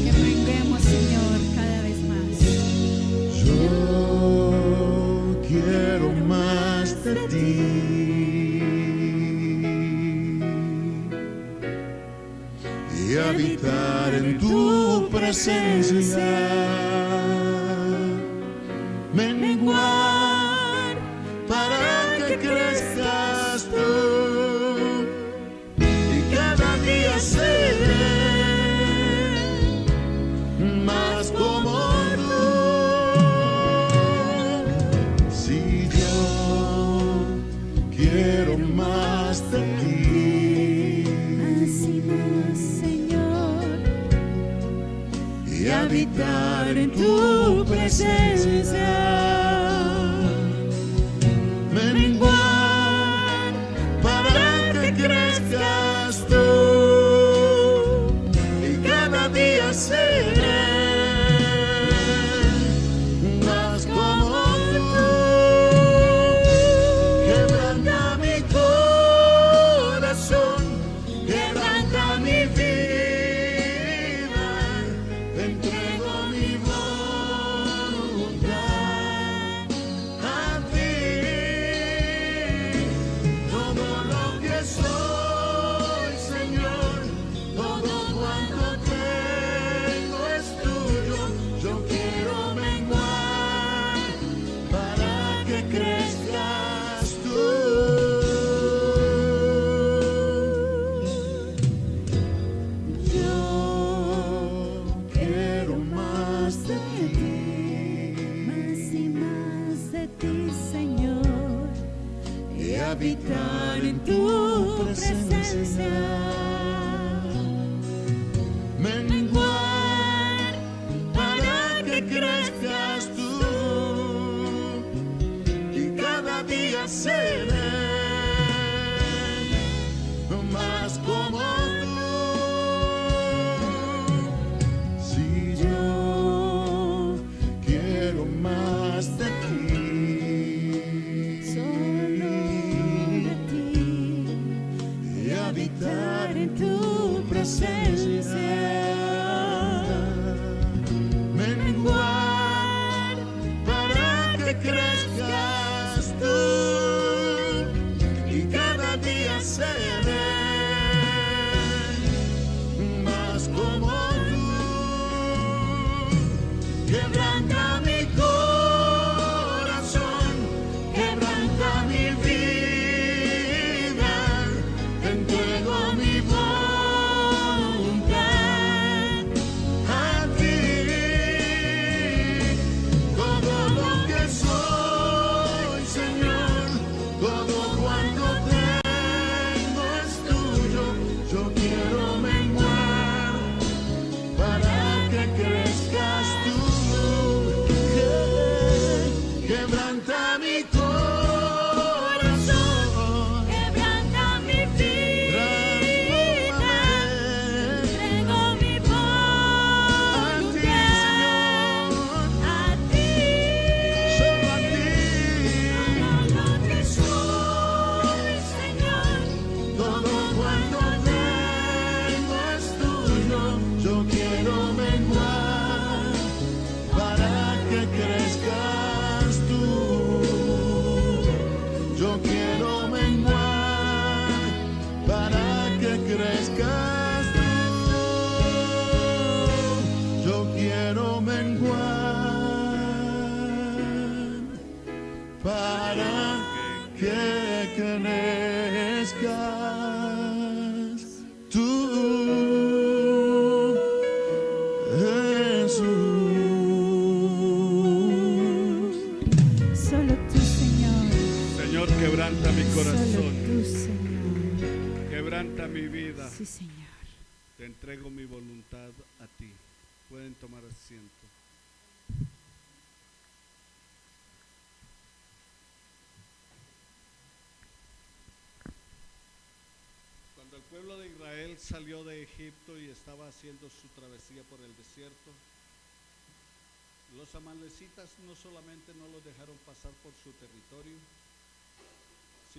Que menguemos, Señor, cada vez más. Yo quiero más de ti y habitar en tu presencia. Menguar para que crezcas tú y cada día seré más como tú. Si yo quiero más de ti, Más y más, Señor, y habitar en tu presencia. Menguar para que crezcas tú y cada día seré más como tú. Quebranta mi corazón, quebranta mi vida, te entrego mi voluntad a ti. Todo lo que soy, Señor, todo cuanto tengo es tuyo. Yo quiero menguar para que crezcas tú. Yo quiero más de ti más y más de ti, Señor, y habitar en tu presencia. Menguar para que crezcas tú y cada día seré más como tú. Si yo quiero más de ti, solo de ti, y habitar en tu presencia. menguar para que crezcas tú y cada día seré más como tú. Quebranta mi corazón, quebranta mi vida, te entrego mi voluntad a ti. Todo lo que soy, Señor, todo cuanto tengo es tuyo. Yo quiero menguar para que crezcas tú. Quebranta mi corazón, Quebranta mi vida, entrego mi voluntad a ti. solo a ti. Todo lo que soy, Señor, Todo cuanto tengo es tuyo. Yo quiero menguar para que crezcas tú. Yo quiero menguar para que crezcas tú. Yo quiero menguar para que crezcas tú, Jesús. solo tú, Señor, Señor, quebranta mi solo corazón, tú, Señor. quebranta mi vida. Sí, Señor. Te entrego mi voluntad a ti. Pueden tomar asiento. Cuando el pueblo de Israel salió de Egipto y estaba haciendo su travesía por el desierto, los amalecitas no solamente no los dejaron pasar por su territorio,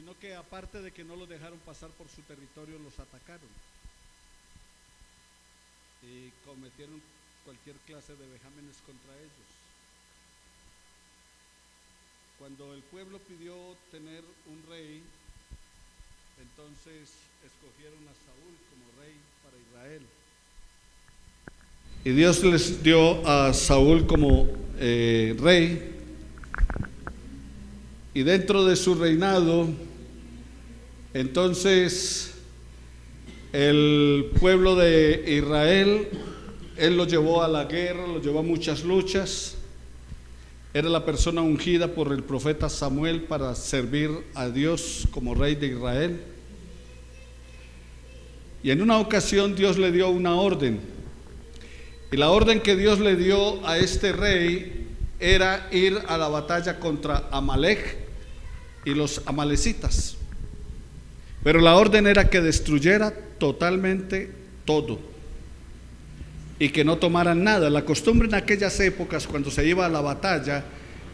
sino que aparte de que no los dejaron pasar por su territorio, los atacaron y cometieron cualquier clase de vejámenes contra ellos. Cuando el pueblo pidió tener un rey, entonces escogieron a Saúl como rey para Israel. Y Dios les dio a Saúl como rey, y dentro de su reinado, entonces el pueblo de Israel, él lo llevó a la guerra, lo llevó a muchas luchas. Era la persona ungida por el profeta Samuel para servir a Dios como rey de Israel. Y en una ocasión Dios le dio una orden, y la orden que Dios le dio a este rey era ir a la batalla contra Amalek y los amalecitas. Pero la orden era que destruyera totalmente todo y que no tomaran nada. La costumbre en aquellas épocas, cuando se iba a la batalla,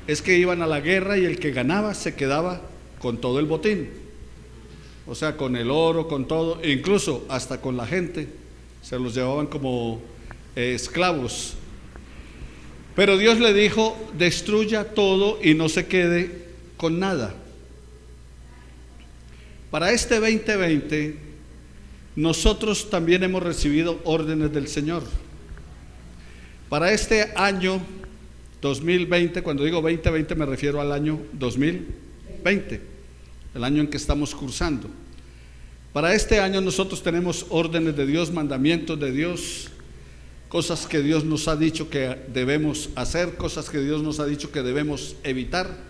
es que iban a la guerra y el que ganaba se quedaba con todo el botín, o sea, con el oro, con todo, e incluso hasta con la gente, se los llevaban como esclavos. Pero Dios le dijo: destruya todo y no se quede con nada. Para este 2020 nosotros también hemos recibido órdenes del Señor. Para este año 2020, cuando digo 2020 me refiero al año 2020, el año en que estamos cursando. Para este año nosotros tenemos órdenes de Dios, mandamientos de Dios, cosas que Dios nos ha dicho que debemos hacer, cosas que Dios nos ha dicho que debemos evitar.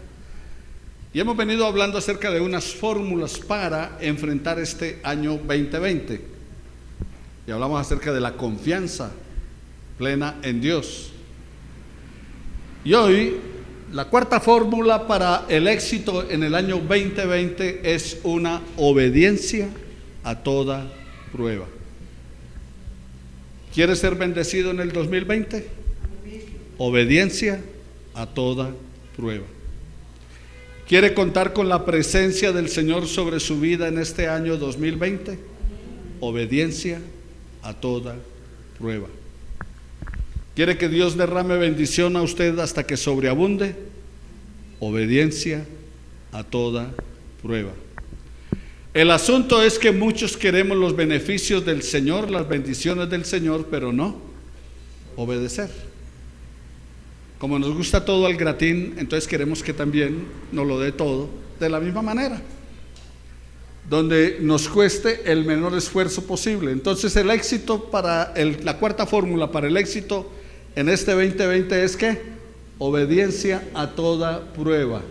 Y hemos venido hablando acerca de unas fórmulas para enfrentar este año 2020. Y hablamos acerca de la confianza plena en Dios. Y hoy, la cuarta fórmula para el éxito en el año 2020 es una obediencia a toda prueba. ¿Quieres ser bendecido en el 2020? Obediencia a toda prueba. ¿Quiere contar con la presencia del Señor sobre su vida en este año 2020? Obediencia a toda prueba. ¿Quiere que Dios derrame bendición a usted hasta que sobreabunde? Obediencia a toda prueba. El asunto es que muchos queremos los beneficios del Señor, las bendiciones del Señor, pero no obedecer. Como nos gusta todo al gratín, entonces queremos que también nos lo dé todo de la misma manera, donde nos cueste el menor esfuerzo posible. Entonces el éxito para la cuarta fórmula para el éxito en este 2020 es que obediencia a toda prueba.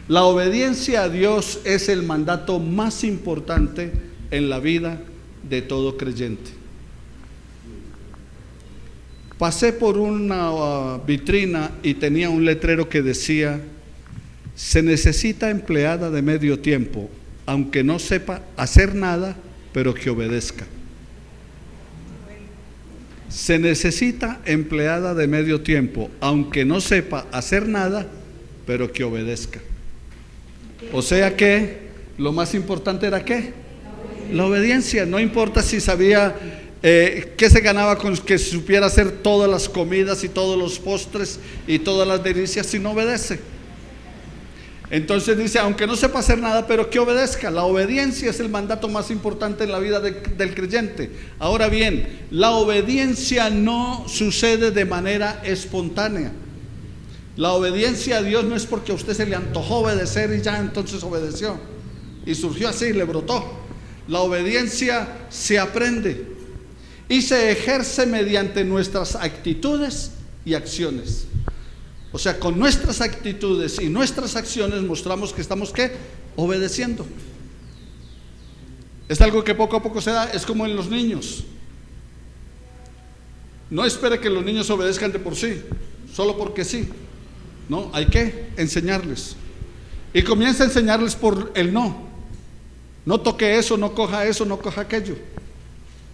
La obediencia a Dios es el mandato más importante en la vida de todo creyente. Pasé por una vitrina y tenía un letrero que decía: se necesita empleada de medio tiempo, aunque no sepa hacer nada, pero que obedezca. Se necesita empleada de medio tiempo, aunque no sepa hacer nada, pero que obedezca. O sea que lo más importante era ¿qué? La obediencia. No importa si sabía qué se ganaba con que supiera hacer todas las comidas y todos los postres y todas las delicias, si no obedece. Entonces dice, aunque no sepa hacer nada, pero que obedezca. La obediencia es el mandato más importante en la vida del creyente. Ahora bien, la obediencia no sucede de manera espontánea. La obediencia a Dios no es porque a usted se le antojó obedecer y ya entonces obedeció y surgió así, le brotó. La obediencia se aprende y se ejerce mediante nuestras actitudes y acciones. O sea, con nuestras actitudes y nuestras acciones mostramos que estamos ¿qué? Obedeciendo. Es algo que poco a poco se da, es como en los niños. No espere que los niños obedezcan de por sí, solo porque sí. No, hay que enseñarles. Y comienza a enseñarles por el no. No toque eso, no coja eso, no coja aquello.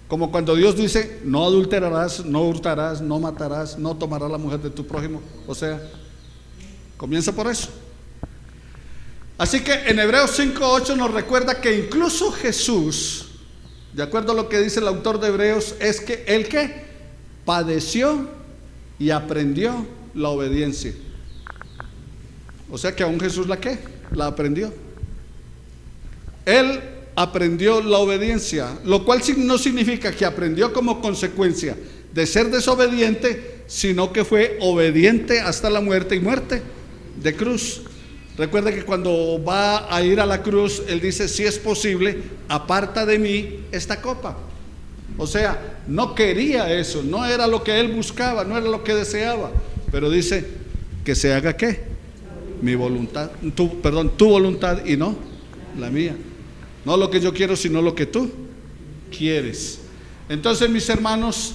Como cuando Dios dice, no adulterarás, no hurtarás, no matarás, no tomarás la mujer de tu prójimo. O sea, comienza por eso. Así que en Hebreos 5:8 nos recuerda que incluso Jesús, de acuerdo a lo que dice el autor de Hebreos, es que el que padeció y aprendió la obediencia. O sea que aún Jesús la aprendió. Él aprendió la obediencia, lo cual no significa que aprendió como consecuencia de ser desobediente, sino que fue obediente hasta la muerte, y muerte de cruz. Recuerda que cuando va a ir a la cruz, él dice: si es posible, aparta de mí esta copa. O sea, no quería eso, no era lo que él buscaba, no era lo que deseaba, pero dice: que se haga ¿qué? Mi voluntad, tu voluntad y no la mía. No lo que yo quiero, sino lo que tú quieres. Entonces, mis hermanos,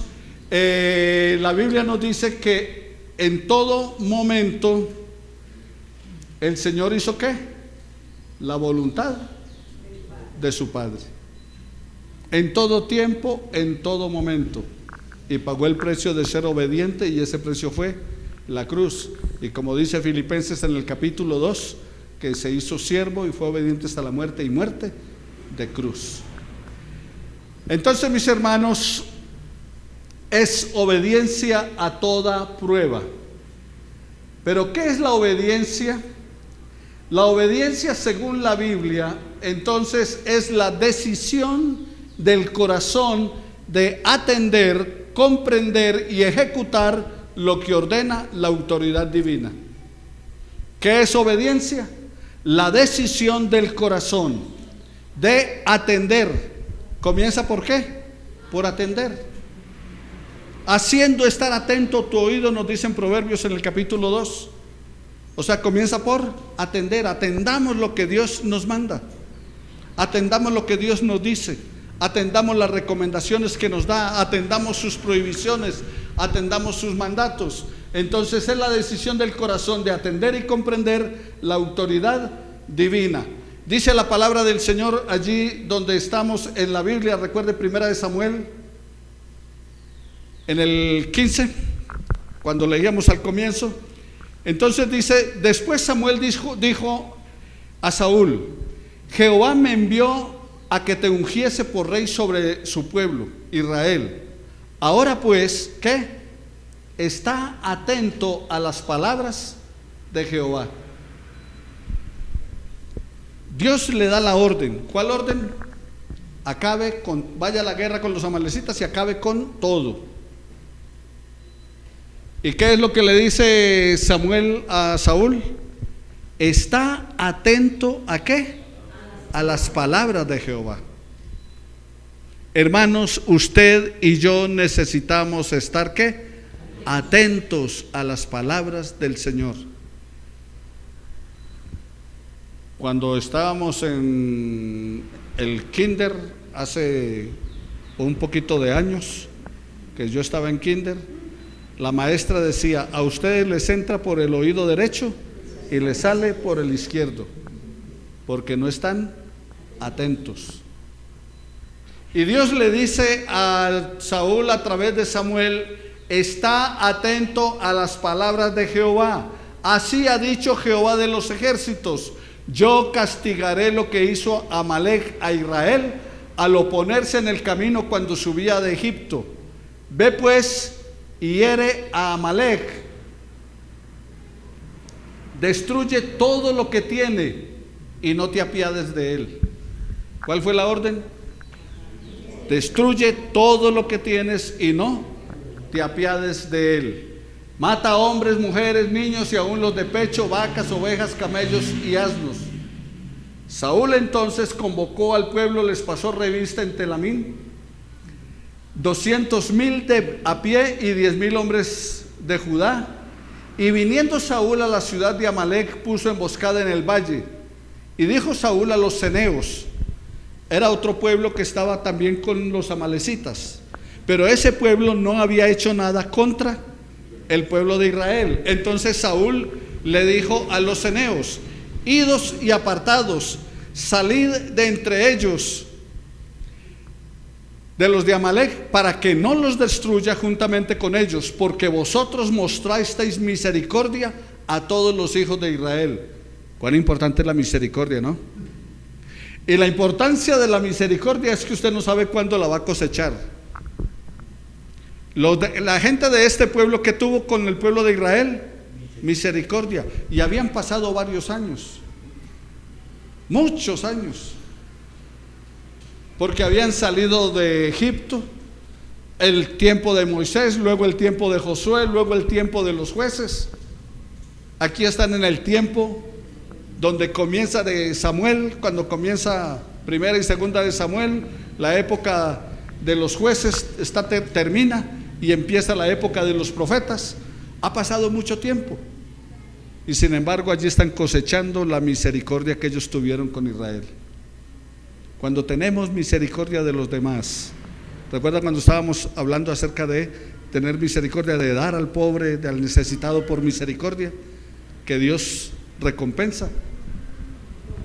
la Biblia nos dice que en todo momento el Señor hizo ¿qué? La voluntad de su Padre. En todo tiempo, en todo momento. Y pagó el precio de ser obediente, y ese precio fue la cruz. Y como dice Filipenses en el capítulo 2, que se hizo siervo y fue obediente hasta la muerte, y muerte de cruz. Entonces, mis hermanos, es obediencia a toda prueba. Pero ¿qué es la obediencia? La obediencia, según la Biblia, entonces es la decisión del corazón de atender, comprender y ejecutar lo que ordena la autoridad divina. ¿Qué es obediencia? La decisión del corazón de atender. ¿Comienza por qué? Por atender. Haciendo estar atento tu oído, nos dicen Proverbios en el capítulo 2. O sea, comienza por atender. Atendamos lo que Dios nos manda. Atendamos lo que Dios nos dice. Atendamos las recomendaciones que nos da. Atendamos sus prohibiciones. Atendamos sus mandatos. Entonces es la decisión del corazón de atender y comprender la autoridad divina. Dice la palabra del Señor allí donde estamos en la Biblia. Recuerde 1 Samuel, en el 15, cuando leíamos al comienzo. Entonces dice: después Samuel dijo a Saúl: Jehová me envió a que te ungiese por rey sobre su pueblo, Israel. Ahora pues, ¿qué? Está atento a las palabras de Jehová. Dios le da la orden. ¿Cuál orden? Vaya a la guerra con los amalecitas y acabe con todo. ¿Y qué es lo que le dice Samuel a Saúl? Está atento ¿a qué? A las palabras de Jehová. Hermanos, usted y yo necesitamos estar ¿qué? Atentos a las palabras del Señor. Cuando estábamos en el kinder, hace un poquito de años que yo estaba en kinder, la maestra decía: a ustedes les entra por el oído derecho y les sale por el izquierdo, porque no están atentos. Y Dios le dice a Saúl a través de Samuel: está atento a las palabras de Jehová. Así ha dicho Jehová de los ejércitos: yo castigaré lo que hizo Amalec a Israel al oponerse en el camino cuando subía de Egipto. Ve pues y hiere a Amalec, destruye todo lo que tiene y no te apiades de él. ¿Cuál fue la orden? Destruye todo lo que tienes y no te apiades de él. Mata a hombres, mujeres, niños y aún los de pecho, vacas, ovejas, camellos y asnos. Saúl entonces convocó al pueblo, les pasó revista en Telamín, 200,000 a pie y 10,000 hombres de Judá. Y viniendo Saúl a la ciudad de Amalec, puso emboscada en el valle. Y dijo Saúl a los ceneos, era otro pueblo que estaba también con los amalecitas, pero ese pueblo no había hecho nada contra el pueblo de Israel. Entonces Saúl le dijo a los ceneos: idos y apartados, salid de entre ellos, de los de Amalec, para que no los destruya juntamente con ellos, porque vosotros mostrasteis misericordia a todos los hijos de Israel. Cuán importante es la misericordia, ¿no? Y la importancia de la misericordia es que usted no sabe cuándo la va a cosechar. La gente de este pueblo, que tuvo con el pueblo de Israel, misericordia. Y habían pasado varios años, muchos años, porque habían salido de Egipto, el tiempo de Moisés, luego el tiempo de Josué, luego el tiempo de los jueces. Aquí están en el tiempo donde comienza de Samuel, cuando comienza primera y segunda de Samuel, la época de los jueces termina y empieza la época de los profetas. Ha pasado mucho tiempo y sin embargo allí están cosechando la misericordia que ellos tuvieron con Israel. Cuando tenemos misericordia de los demás, ¿recuerdan cuando estábamos hablando acerca de tener misericordia, de dar al pobre, al necesitado por misericordia, que Dios recompensa?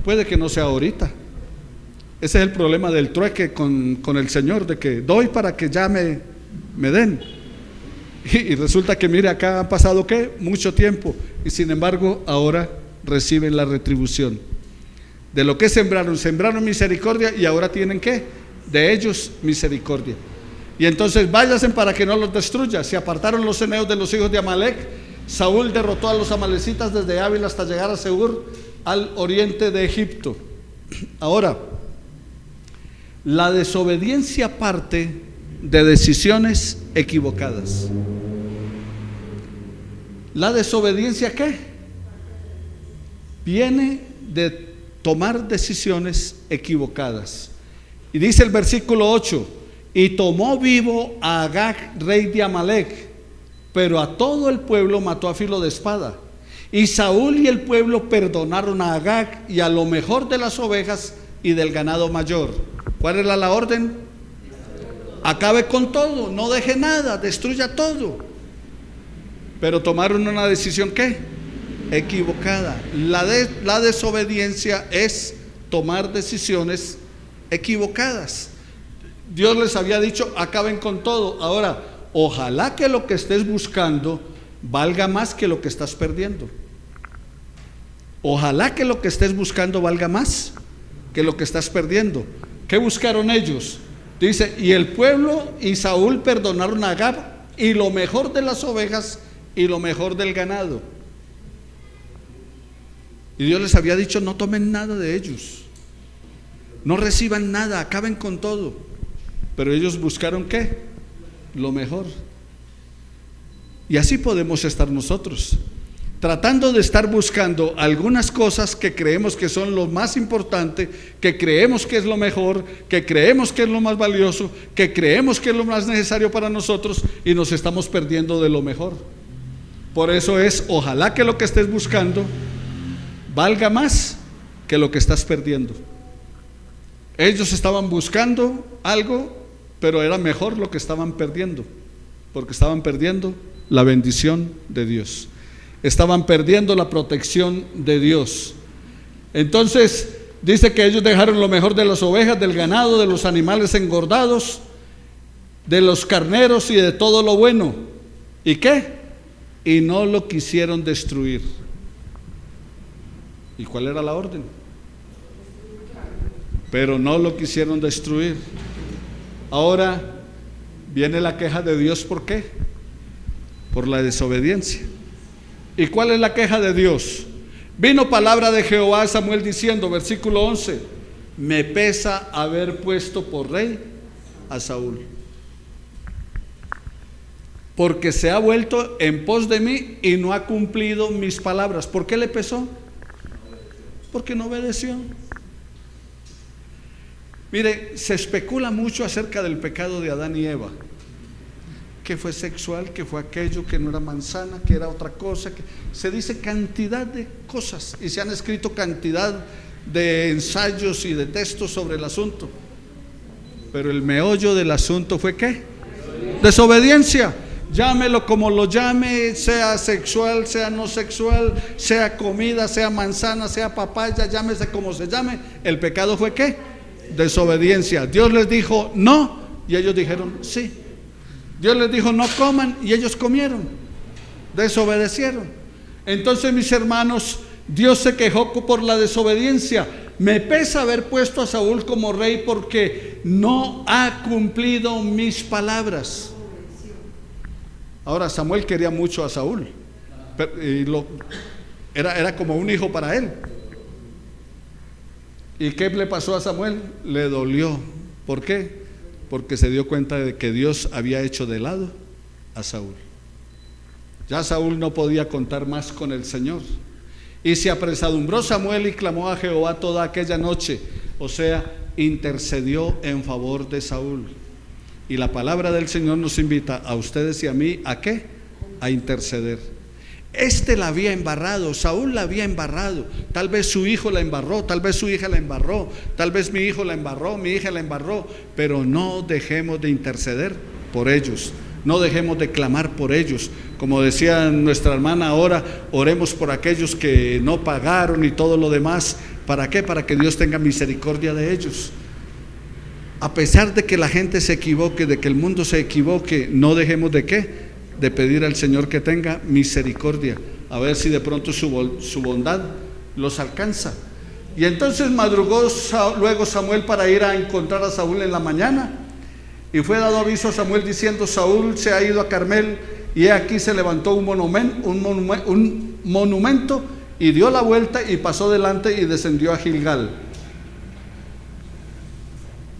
Puede que no sea ahorita. Ese es el problema del trueque con el Señor, de que doy para que ya me den. Y resulta que mire, acá ha pasado ¿qué? Mucho tiempo, y sin embargo ahora reciben la retribución de lo que sembraron misericordia, y ahora tienen ¿qué? De ellos misericordia. Y entonces váyanse para que no los destruya. Se apartaron los eneos de los hijos de Amalec. Saúl derrotó a los amalecitas desde Ávila hasta llegar a Seir, al oriente de Egipto. Ahora, la desobediencia parte de decisiones equivocadas. ¿La desobediencia qué? Viene de tomar decisiones equivocadas. Y dice el versículo 8: y tomó vivo a Agag, rey de Amalec, pero a todo el pueblo mató a filo de espada. Y Saúl y el pueblo perdonaron a Agag y a lo mejor de las ovejas y del ganado mayor. ¿Cuál era la orden? Acabe con todo, no deje nada, destruya todo. Pero tomaron una decisión ¿qué? Equivocada. La desobediencia es tomar decisiones equivocadas. Dios les había dicho: acaben con todo. Ahora, ojalá que lo que estés buscando valga más que lo que estás perdiendo. Ojalá que lo que estés buscando valga más que lo que estás perdiendo. ¿Qué buscaron ellos? Dice: y el pueblo y Saúl perdonaron a Agag y lo mejor de las ovejas y lo mejor del ganado. Y Dios les había dicho: no tomen nada de ellos, no reciban nada, acaben con todo. Pero ellos buscaron ¿qué? Lo mejor. Y así podemos estar nosotros, tratando de estar buscando algunas cosas que creemos que son lo más importante, que creemos que es lo mejor, que creemos que es lo más valioso, que creemos que es lo más necesario para nosotros, y nos estamos perdiendo de lo mejor. Por eso es: ojalá que lo que estés buscando valga más que lo que estás perdiendo. Ellos estaban buscando algo, pero era mejor lo que estaban perdiendo, porque estaban perdiendo la bendición de Dios, estaban perdiendo la protección de Dios. Entonces dice que ellos dejaron lo mejor de las ovejas, del ganado, de los animales engordados, de los carneros y de todo lo bueno. ¿Y qué? Y no lo quisieron destruir. ¿Y cuál era la orden? Pero no lo quisieron destruir. Ahora viene la queja de Dios. ¿Por qué? Por la desobediencia. ¿Y cuál es la queja de Dios? Vino palabra de Jehová a Samuel diciendo, versículo 11: me pesa haber puesto por rey a Saúl, porque se ha vuelto en pos de mí y no ha cumplido mis palabras. ¿Por qué le pesó? Porque no obedeció. Mire, se especula mucho acerca del pecado de Adán y Eva, que fue sexual, que fue aquello, que no era manzana, que era otra cosa, que se dice cantidad de cosas y se han escrito cantidad de ensayos y de textos sobre el asunto, pero el meollo del asunto fue ¿qué? Desobediencia. Llámelo como lo llame, sea sexual, sea no sexual, sea comida, sea manzana, sea papaya, llámese como se llame, el pecado fue ¿qué? Desobediencia. Dios les dijo no y ellos dijeron sí. Dios les dijo no coman y ellos comieron, desobedecieron. Entonces, mis hermanos, Dios se quejó por la desobediencia. Me pesa haber puesto a Saúl como rey porque no ha cumplido mis palabras. Ahora, Samuel quería mucho a Saúl, era como un hijo para él. ¿Y qué le pasó a Samuel? Le dolió. ¿Por qué? Porque se dio cuenta de que Dios había hecho de lado a Saúl. Ya Saúl no podía contar más con el Señor. Y se apresadumbró Samuel y clamó a Jehová toda aquella noche. O sea, intercedió en favor de Saúl. Y la palabra del Señor nos invita a ustedes y a mí, ¿a qué? A interceder. La había embarrado, Saúl la había embarrado. Tal vez su hijo la embarró, tal vez su hija la embarró, tal vez mi hijo la embarró, mi hija la embarró. Pero no dejemos de interceder por ellos. No dejemos de clamar por ellos. Como decía nuestra hermana ahora, oremos por aquellos que no pagaron y todo lo demás. ¿Para qué? Para que Dios tenga misericordia de ellos. A pesar de que la gente se equivoque, de que el mundo se equivoque, no dejemos de ¿qué? De pedir al Señor que tenga misericordia. A ver si de pronto su bondad los alcanza. Y entonces madrugó luego Samuel para ir a encontrar a Saúl en la mañana. Y fue dado aviso a Samuel diciendo: Saúl se ha ido a Carmel, y aquí se levantó un monumento, y dio la vuelta y pasó delante y descendió a Gilgal.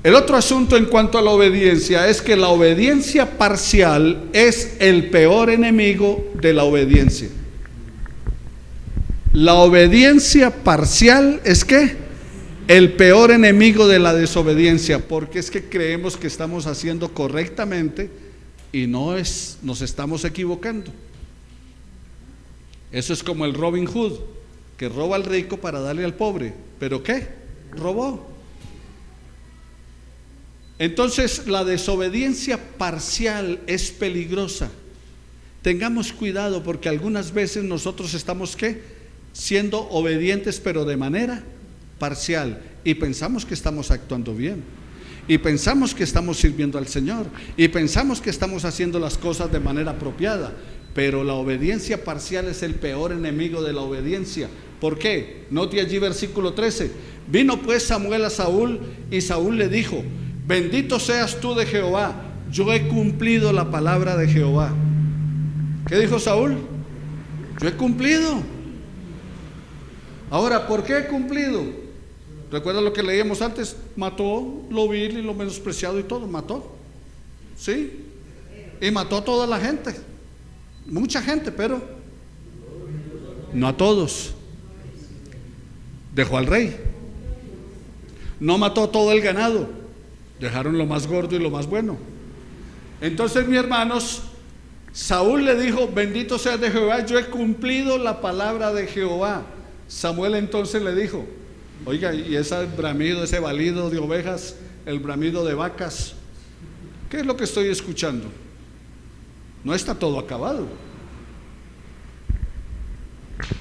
El otro asunto en cuanto a la obediencia es que la obediencia parcial es el peor enemigo de la obediencia. La obediencia parcial es ¿qué? El peor enemigo de la desobediencia, porque es que creemos que estamos haciendo correctamente y nos estamos equivocando. Eso es como el Robin Hood, que roba al rico para darle al pobre. ¿Pero qué? Robó. Entonces la desobediencia parcial es peligrosa. Tengamos cuidado, porque algunas veces nosotros estamos ¿qué? Siendo obedientes, pero de manera parcial, y pensamos que estamos actuando bien, y pensamos que estamos sirviendo al Señor, y pensamos que estamos haciendo las cosas de manera apropiada. Pero la obediencia parcial es el peor enemigo de la obediencia. ¿Por qué? Note allí versículo 13. Vino pues Samuel a Saúl, y Saúl le dijo: bendito seas tú de Jehová, yo he cumplido la palabra de Jehová. ¿Qué dijo Saúl? Yo he cumplido. Ahora, ¿por qué he cumplido? ¿Recuerda lo que leíamos antes? Mató lo vil y lo menospreciado y todo, mató. ¿Sí? Y mató a toda la gente. Mucha gente, pero no a todos. Dejó al rey. No mató a todo el ganado. Dejaron lo más gordo y lo más bueno. Entonces, mis hermanos, Saúl le dijo: bendito seas de Jehová, yo he cumplido la palabra de Jehová. Samuel entonces le dijo: oiga, y ese bramido, ese balido de ovejas, el bramido de vacas, ¿qué es lo que estoy escuchando? No está todo acabado.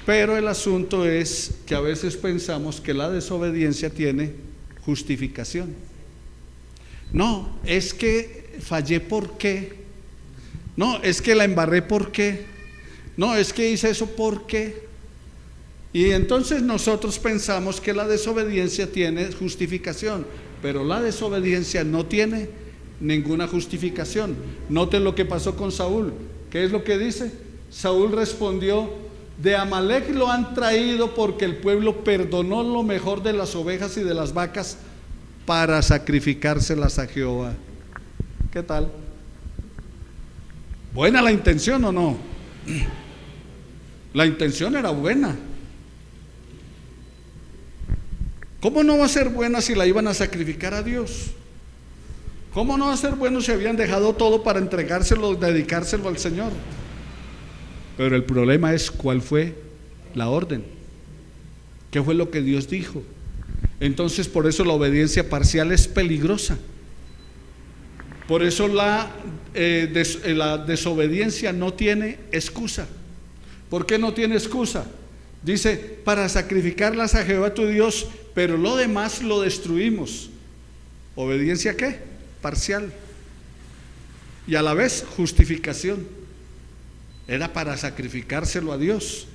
Pero el asunto es que a veces pensamos que la desobediencia tiene justificación. No, es que fallé, ¿por qué? No, es que la embarré, ¿por qué? No, es que hice eso, ¿por qué? Y entonces nosotros pensamos que la desobediencia tiene justificación, pero la desobediencia no tiene ninguna justificación. Noten lo que pasó con Saúl. ¿Qué es lo que dice? Saúl respondió: de Amalec lo han traído porque el pueblo perdonó lo mejor de las ovejas y de las vacas para sacrificárselas a Jehová. ¿Qué tal? ¿Buena la intención o no? La intención era buena. ¿Cómo no va a ser buena si la iban a sacrificar a Dios? ¿Cómo no va a ser bueno si habían dejado todo para entregárselo, dedicárselo al Señor? Pero el problema es cuál fue la orden. ¿Qué fue lo que Dios dijo? Entonces, por eso la obediencia parcial es peligrosa. Por eso la desobediencia no tiene excusa. ¿Por qué no tiene excusa? Dice: para sacrificarlas a Jehová tu Dios, pero lo demás lo destruimos. ¿Obediencia qué? Parcial. Y a la vez justificación. Era para sacrificárselo a Dios.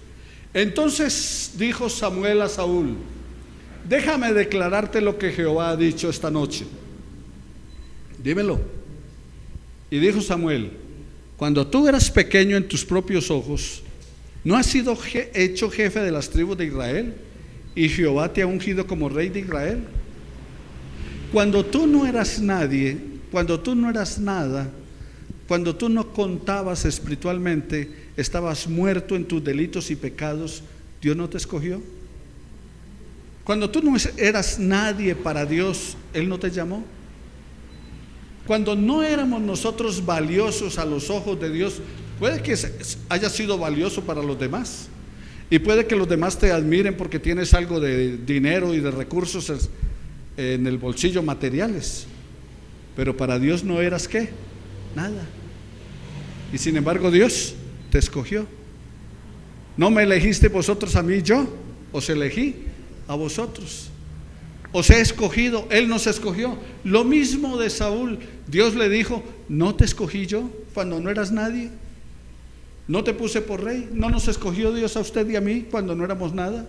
Entonces dijo Samuel a Saúl: déjame declararte lo que Jehová ha dicho esta noche. Dímelo. Y dijo Samuel: cuando tú eras pequeño en tus propios ojos, ¿no has sido hecho jefe de las tribus de Israel? Y Jehová te ha ungido como rey de Israel. Cuando tú no eras nadie, cuando tú no eras nada, cuando tú no contabas espiritualmente, estabas muerto en tus delitos y pecados, ¿Dios no te escogió? Cuando tú no eras nadie para Dios, Él no te llamó. Cuando no éramos nosotros valiosos a los ojos de Dios, puede que haya sido valioso para los demás, y puede que los demás te admiren porque tienes algo de dinero y de recursos en el bolsillo, materiales, pero para Dios no eras ¿qué? Nada. Y sin embargo Dios te escogió. ¿No me elegiste vosotros a mí? Yo os elegí a vosotros. Os he escogido, Él nos escogió. Lo mismo de Saúl. Dios le dijo: ¿no te escogí yo cuando no eras nadie? ¿No te puse por rey? ¿No nos escogió Dios a usted y a mí cuando no éramos nada?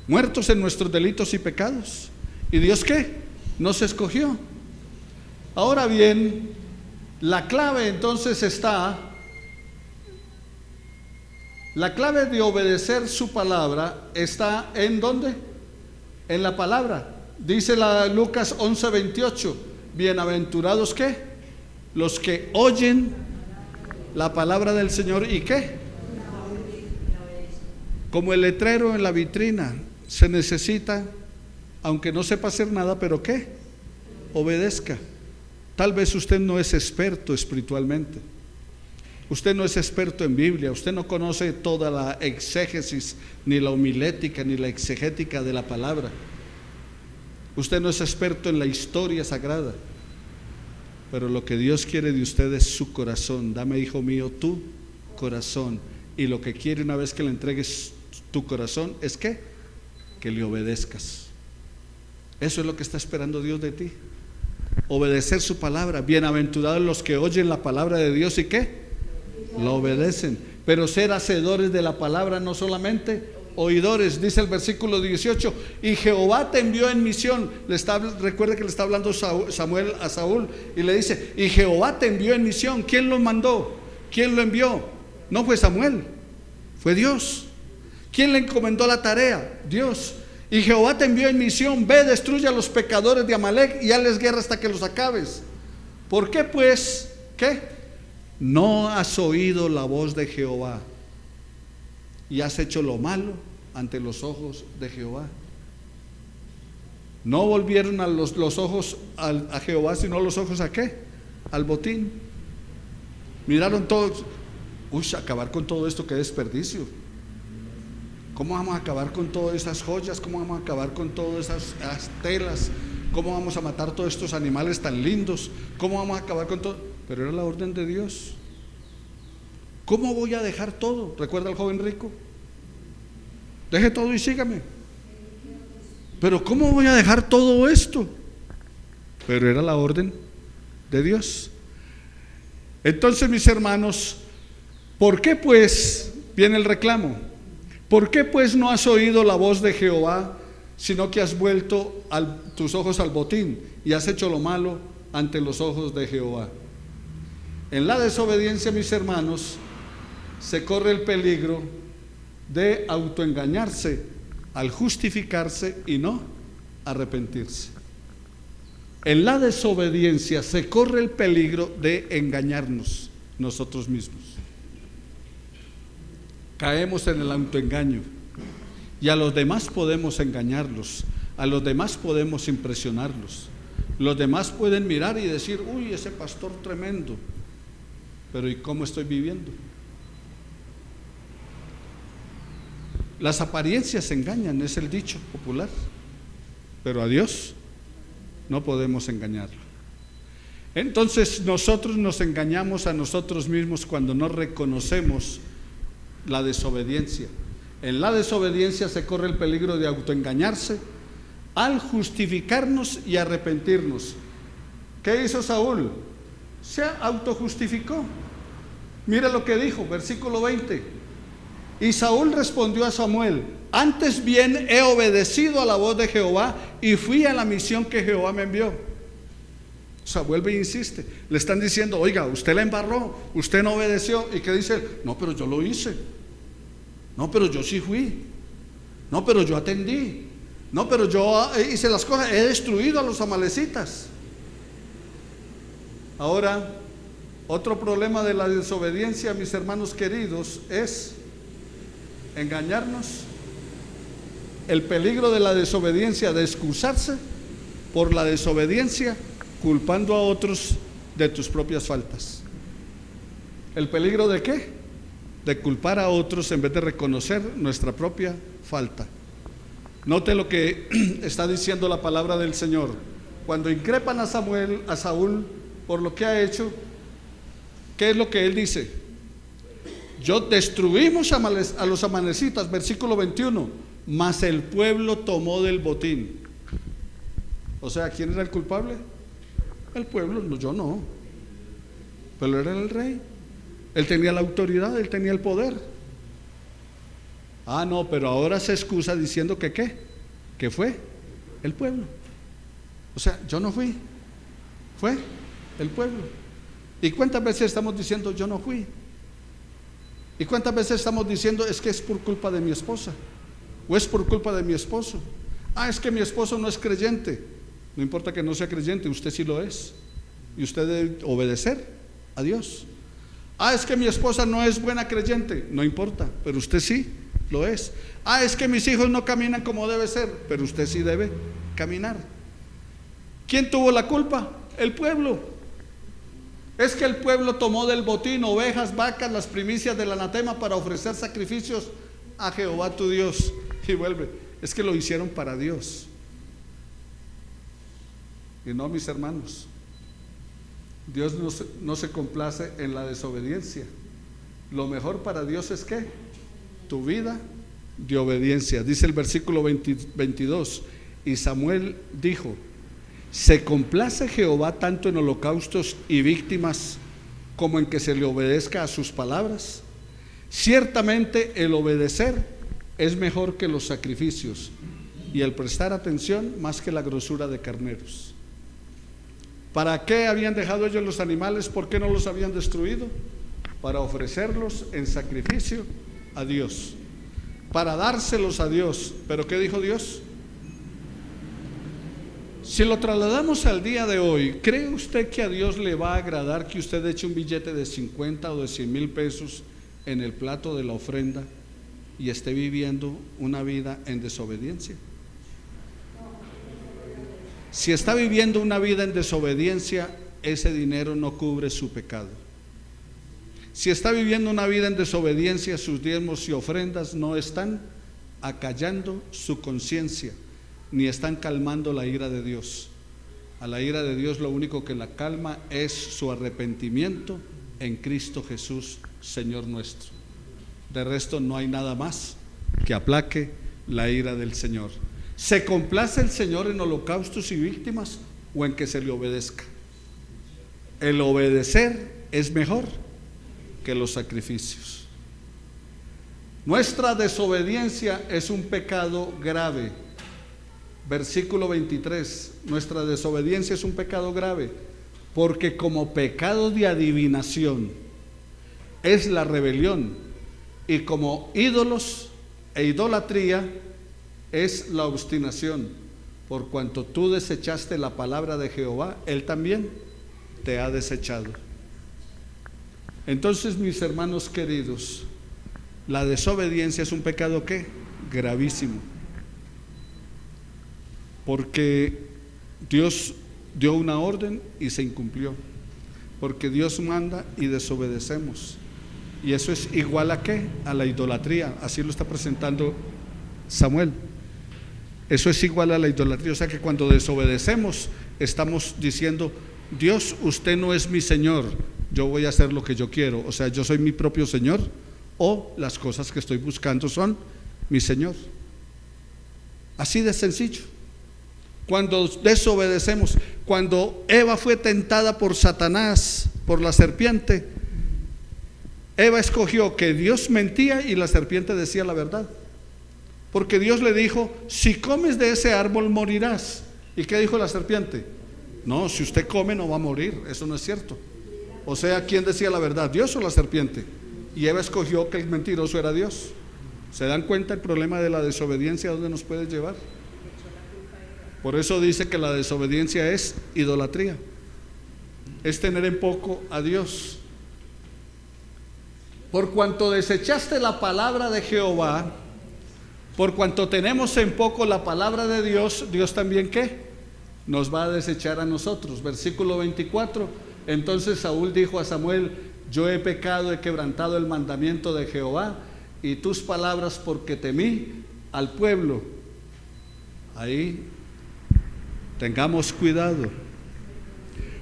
Muertos en nuestros delitos y pecados. ¿Y Dios qué? Nos escogió. Ahora bien, la clave entonces está, la clave de obedecer su palabra está ¿en dónde? En la palabra. Dice Lucas 11:28, bienaventurados ¿qué? Los que oyen la palabra del Señor y ¿qué? Como el letrero en la vitrina, se necesita, aunque no sepa hacer nada, pero ¿qué? Obedezca. Tal vez usted no es experto espiritualmente, usted no es experto en Biblia, usted no conoce toda la exégesis, ni la homilética, ni la exegética de la palabra, usted no es experto en la historia sagrada, pero lo que Dios quiere de usted es su corazón. Dame, hijo mío, tu corazón. Y lo que quiere una vez que le entregues tu corazón es ¿qué? Que le obedezcas. Eso es lo que está esperando Dios de ti, obedecer su palabra. Bienaventurados los que oyen la palabra de Dios y ¿qué? La obedecen. Pero ser hacedores de la palabra, no solamente oidores. Dice el versículo 18: y Jehová te envió en misión. Recuerde que le está hablando Samuel a Saúl y le dice: y Jehová te envió en misión. ¿Quién lo mandó? ¿Quién lo envió? No fue Samuel, fue Dios. ¿Quién le encomendó la tarea? Dios. Y Jehová te envió en misión: ve, destruye a los pecadores de Amalec y hazles guerra hasta que los acabes. ¿Por qué pues? ¿Qué? No has oído la voz de Jehová y has hecho lo malo ante los ojos de Jehová. No volvieron a los ojos a Jehová, sino los ojos ¿a qué? Al botín. Miraron todos: uy, acabar con todo esto, qué desperdicio. ¿Cómo vamos a acabar con todas esas joyas? ¿Cómo vamos a acabar con todas esas telas? ¿Cómo vamos a matar todos estos animales tan lindos? ¿Cómo vamos a acabar con todo? Pero era la orden de Dios. ¿Cómo voy a dejar todo? ¿Recuerda al joven rico? Deje todo y sígame. Pero ¿cómo voy a dejar todo esto? Pero era la orden de Dios. Entonces, mis hermanos, ¿por qué pues viene el reclamo? ¿Por qué pues no has oído la voz de Jehová, sino que has vuelto tus ojos al botín y has hecho lo malo ante los ojos de Jehová? En la desobediencia, mis hermanos, se corre el peligro de autoengañarse al justificarse y no arrepentirse. En la desobediencia se corre el peligro de engañarnos nosotros mismos. Caemos en el autoengaño y a los demás podemos engañarlos, a los demás podemos impresionarlos. Los demás pueden mirar y decir: uy, ese pastor tremendo, pero ¿y cómo estoy viviendo? Las apariencias engañan, es el dicho popular, pero a Dios no podemos engañarlo. Entonces nosotros nos engañamos a nosotros mismos cuando no reconocemos la desobediencia. En la desobediencia se corre el peligro de autoengañarse al justificarnos y arrepentirnos. ¿Qué hizo Saúl? Se autojustificó. Mira lo que dijo, versículo 20: Y Saúl respondió a Samuel: antes bien he obedecido a la voz de Jehová y fui a la misión que Jehová me envió. O sea, vuelve e insiste. Le están diciendo: oiga, usted la embarró, usted no obedeció. ¿Y qué dice él? No, pero yo lo hice. No, pero yo sí fui. No, pero yo atendí. No, pero yo hice las cosas. He destruido a los amalecitas. Ahora, otro problema de la desobediencia, mis hermanos queridos, es engañarnos. El peligro de la desobediencia, de excusarse por la desobediencia, culpando a otros de tus propias faltas. ¿El peligro de qué? De culpar a otros en vez de reconocer nuestra propia falta. Note lo que está diciendo la palabra del Señor. Cuando increpan a Saúl por lo que ha hecho, ¿qué es lo que él dice? Destruimos a los amalecitas, versículo 21, mas el pueblo tomó del botín. O sea, ¿quién era el culpable? El pueblo, no, yo no. Pero él era el rey. Él tenía la autoridad, él tenía el poder. Ah, no, pero ahora se excusa diciendo que ¿qué? Que fue el pueblo. O sea, yo no fui, fue el pueblo. ¿Y cuántas veces estamos diciendo yo no fui? ¿Y cuántas veces estamos diciendo es que es por culpa de mi esposa? ¿O es por culpa de mi esposo? Ah, es que mi esposo no es creyente. No importa que no sea creyente, usted sí lo es. Y usted debe obedecer a Dios. Ah, es que mi esposa no es buena creyente. No importa, pero usted sí lo es. Ah, es que mis hijos no caminan como debe ser, pero usted sí debe caminar. ¿Quién tuvo la culpa? El pueblo. Es que el pueblo tomó del botín ovejas, vacas, las primicias del anatema para ofrecer sacrificios a Jehová tu Dios. Y vuelve, es que lo hicieron para Dios. Y no, mis hermanos, Dios no se complace en la desobediencia. Lo mejor para Dios es ¿qué? Tu vida de obediencia. Dice el versículo 22, y Samuel dijo: ¿se complace Jehová tanto en holocaustos y víctimas como en que se le obedezca a sus palabras? Ciertamente el obedecer es mejor que los sacrificios, y el prestar atención más que la grosura de carneros. ¿Para qué habían dejado ellos los animales? ¿Por qué no los habían destruido? Para ofrecerlos en sacrificio a Dios, para dárselos a Dios. ¿Pero qué dijo Dios? Si lo trasladamos al día de hoy, ¿cree usted que a Dios le va a agradar que usted eche un billete de 50 o de 100 mil pesos en el plato de la ofrenda y esté viviendo una vida en desobediencia? Si está viviendo una vida en desobediencia, ese dinero no cubre su pecado. Si está viviendo una vida en desobediencia, sus diezmos y ofrendas no están acallando su conciencia, ni están calmando la ira de Dios. A la ira de Dios lo único que la calma es su arrepentimiento en Cristo Jesús, Señor nuestro. De resto no hay nada más que aplaque la ira del Señor. ¿Se complace el Señor en holocaustos y víctimas o en que se le obedezca? El obedecer es mejor que los sacrificios. Nuestra desobediencia es un pecado grave. Versículo 23, nuestra desobediencia es un pecado grave, porque como pecado de adivinación es la rebelión, y como ídolos e idolatría es la obstinación. Por cuanto tú desechaste la palabra de Jehová, Él también te ha desechado. Entonces, mis hermanos queridos, la desobediencia es un pecado ¿qué? Gravísimo. Porque Dios dio una orden y se incumplió. Porque Dios manda y desobedecemos. Y eso es igual a ¿qué? A la idolatría. Así lo está presentando Samuel. Eso es igual a la idolatría. O sea que cuando desobedecemos, estamos diciendo: Dios, usted no es mi Señor, yo voy a hacer lo que yo quiero. O sea, yo soy mi propio Señor, o las cosas que estoy buscando son mi Señor. Así de sencillo. Cuando desobedecemos, cuando Eva fue tentada por Satanás, por la serpiente, Eva escogió que Dios mentía y la serpiente decía la verdad. Porque Dios le dijo: si comes de ese árbol morirás. ¿Y qué dijo la serpiente? No, si usted come no va a morir. Eso no es cierto. O sea, ¿quién decía la verdad? ¿Dios o la serpiente? Y Eva escogió que el mentiroso era Dios. ¿Se dan cuenta el problema de la desobediencia a dónde nos puede llevar? Por eso dice que la desobediencia es idolatría. Es tener en poco a Dios. Por cuanto desechaste la palabra de Jehová, por cuanto tenemos en poco la palabra de Dios, Dios también ¿qué? Nos va a desechar a nosotros. Versículo 24. Entonces Saúl dijo a Samuel: yo he pecado, he quebrantado el mandamiento de Jehová y tus palabras, porque temí al pueblo. Ahí tengamos cuidado,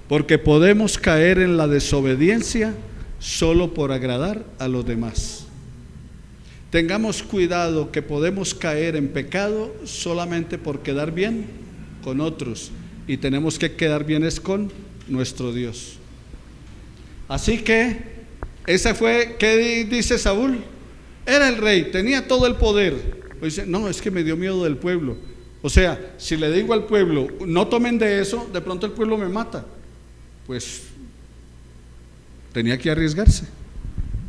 porque podemos caer en la desobediencia solo por agradar a los demás. Tengamos cuidado que podemos caer en pecado solamente por quedar bien con otros, y tenemos que quedar bienes con nuestro Dios. Así que esa fue, ¿qué dice Saúl? Era el rey, tenía todo el poder. Dice: no, es que me dio miedo del pueblo. O sea, si le digo al pueblo no tomen de eso, de pronto el pueblo me mata. Pues tenía que arriesgarse.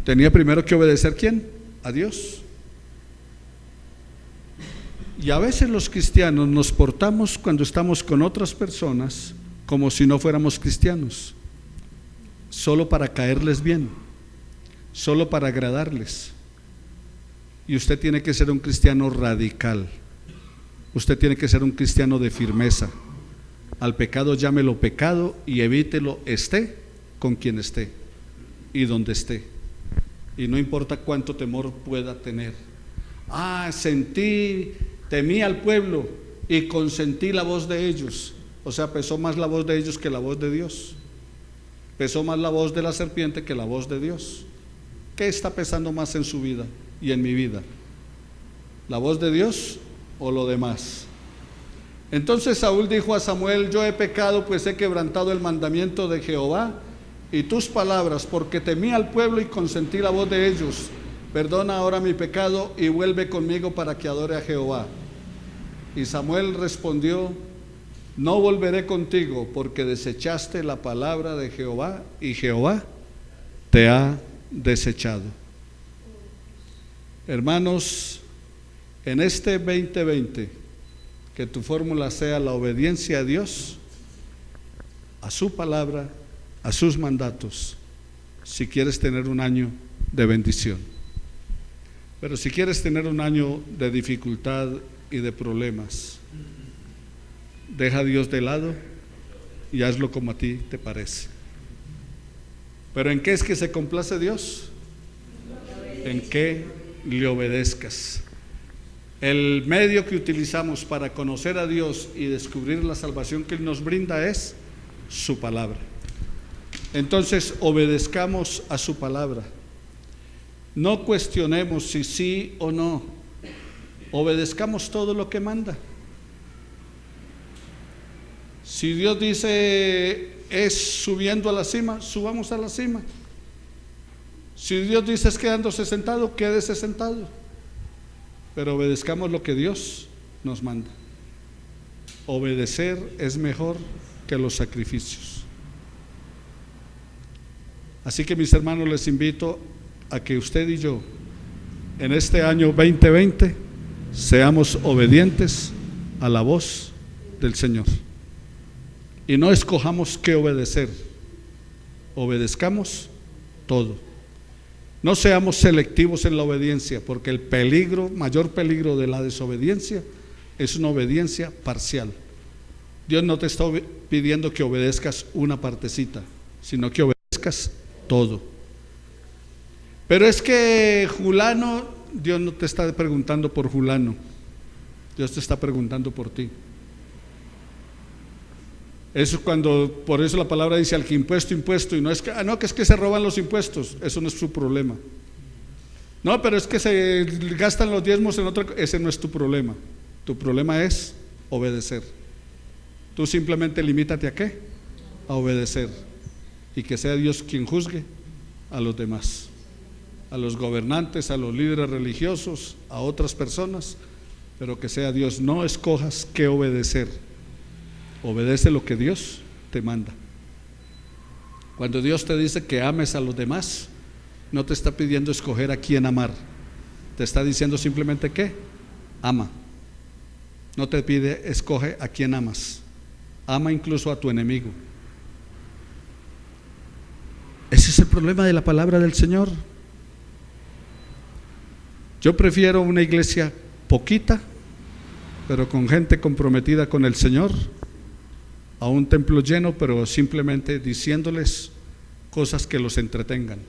Tenía primero que obedecer ¿quién? A Dios. Y a veces los cristianos nos portamos cuando estamos con otras personas como si no fuéramos cristianos, solo para caerles bien, solo para agradarles. Y usted tiene que ser un cristiano radical. Usted tiene que ser un cristiano de firmeza. Al pecado llámelo pecado y evítelo, esté con quien esté y donde esté. Y no importa cuánto temor pueda tener. Temí al pueblo y consentí la voz de ellos. O sea, pesó más la voz de ellos que la voz de Dios. Pesó más la voz de la serpiente que la voz de Dios. ¿Qué está pesando más en su vida y en mi vida? ¿La voz de Dios o lo demás? Entonces Saúl dijo a Samuel: yo he pecado, pues he quebrantado el mandamiento de Jehová y tus palabras, porque temí al pueblo y consentí la voz de ellos. Perdona ahora mi pecado y vuelve conmigo para que adore a Jehová. Y Samuel respondió: no volveré contigo, porque desechaste la palabra de Jehová y Jehová te ha desechado. Hermanos, en este 2020, que tu fórmula sea la obediencia a Dios, a su palabra, a sus mandatos, si quieres tener un año de bendición. Pero si quieres tener un año de dificultad y de problemas, deja a Dios de lado y hazlo como a ti te parece. ¿Pero en qué es que se complace Dios? En que le obedezcas. El medio que utilizamos para conocer a Dios y descubrir la salvación que Él nos brinda es su palabra. Entonces obedezcamos a su palabra. No cuestionemos si sí o no. Obedezcamos todo lo que manda. Si Dios dice es subiendo a la cima, subamos a la cima. Si Dios dice es quedándose sentado, quédese sentado. Pero obedezcamos lo que Dios nos manda. Obedecer es mejor que los sacrificios. Así que, mis hermanos, les invito a que usted y yo en este año 2020 seamos obedientes a la voz del Señor y no escojamos qué obedecer, obedezcamos todo. No seamos selectivos en la obediencia, porque el mayor peligro de la desobediencia es una obediencia parcial. Dios no te está pidiendo que obedezcas una partecita, sino que obedezcas todo. Pero es que fulano, Dios no te está preguntando por fulano, Dios te está preguntando por ti. Eso por eso la palabra dice al que impuesto, y no es que, que es que se roban los impuestos, eso no es su problema. No, pero es que se gastan los diezmos en otra, ese no es tu problema. Tu problema es obedecer. Tú simplemente limítate ¿a qué? A obedecer, y que sea Dios quien juzgue a los demás. a los gobernantes, a los líderes religiosos, a otras personas, pero que sea Dios. No escojas qué obedecer, obedece lo que Dios te manda. Cuando Dios te dice que ames a los demás, no te está pidiendo escoger a quién amar, te está diciendo simplemente que ama. No te pide escoge a quién amas, ama incluso a tu enemigo. Ese es el problema de la palabra del Señor. Yo prefiero una iglesia poquita, pero con gente comprometida con el Señor, a un templo lleno, pero simplemente diciéndoles cosas que los entretengan.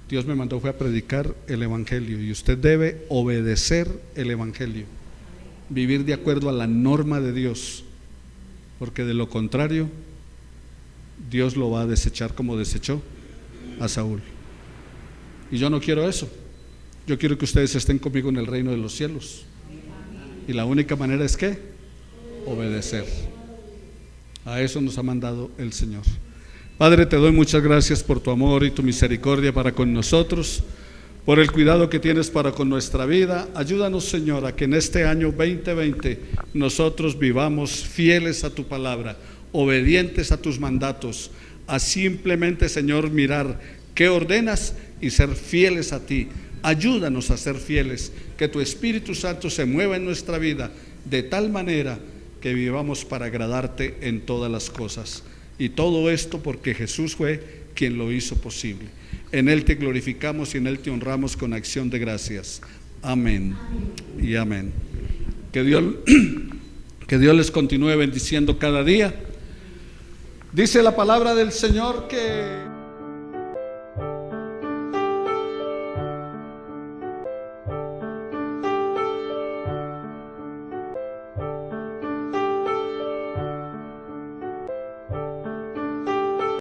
Dios me mandó fue a predicar el Evangelio, y usted debe obedecer el Evangelio, vivir de acuerdo a la norma de Dios, porque de lo contrario Dios lo va a desechar como desechó a Saúl. Y yo no quiero eso. Yo quiero que ustedes estén conmigo en el reino de los cielos, y la única manera es que obedecer. A eso nos ha mandado el Señor. Padre, te doy muchas gracias por tu amor y tu misericordia para con nosotros, por el cuidado que tienes para con nuestra vida. Ayúdanos, Señor, a que en este año 2020 nosotros vivamos fieles a tu palabra, obedientes a tus mandatos, a simplemente, Señor, mirar qué ordenas y ser fieles a ti. Ayúdanos a ser fieles, que tu Espíritu Santo se mueva en nuestra vida de tal manera que vivamos para agradarte en todas las cosas. Y todo esto porque Jesús fue quien lo hizo posible. En Él te glorificamos y en Él te honramos con acción de gracias. Amén y amén. Que Dios les continúe bendiciendo cada día. Dice la palabra del Señor que